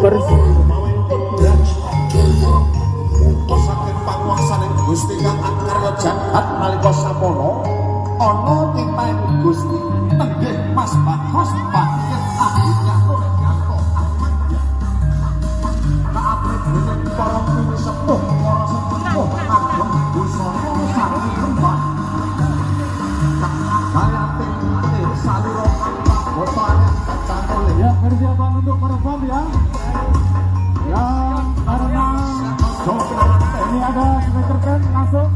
bersih. Saking panguwasaning Gusti kang karya jagat nalika samono ana titah Gusti tenggih Mas Bagus Bakir akhirnya Yanto Ahmadiyah kaaprit dening para kuwi sepuh para sepuh kagem busana sami rembah kayate salira botane kacantole Ya, persiapan untuk perform ya. Ya, karena ini ada speaker band langsung.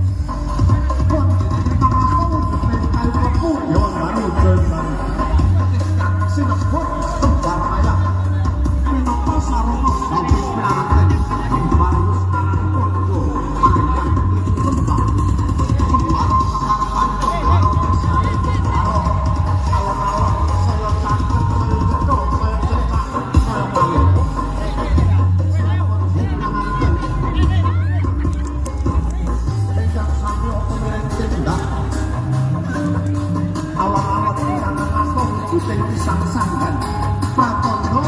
sing disang-sangkan pratono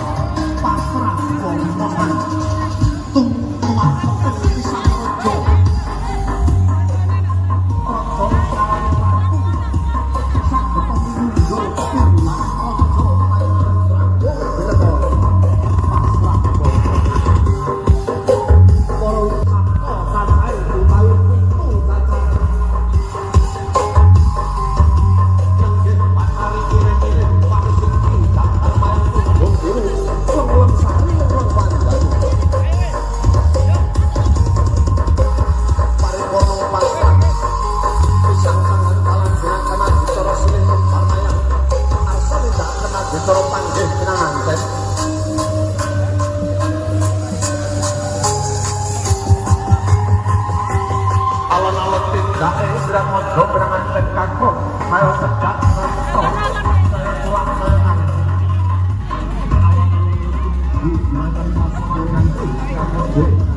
pasrah wong mohan tumah pisang rojo rojo prawan prabu saged pemilu pirang rojo pasrah para wisata kacahe utawi pitu kacahe alon-alon tindake Isra Mojo berangan kagok ayo tegak ngerto saya pulang saya nanti di makan masuk nanti Isra Mojo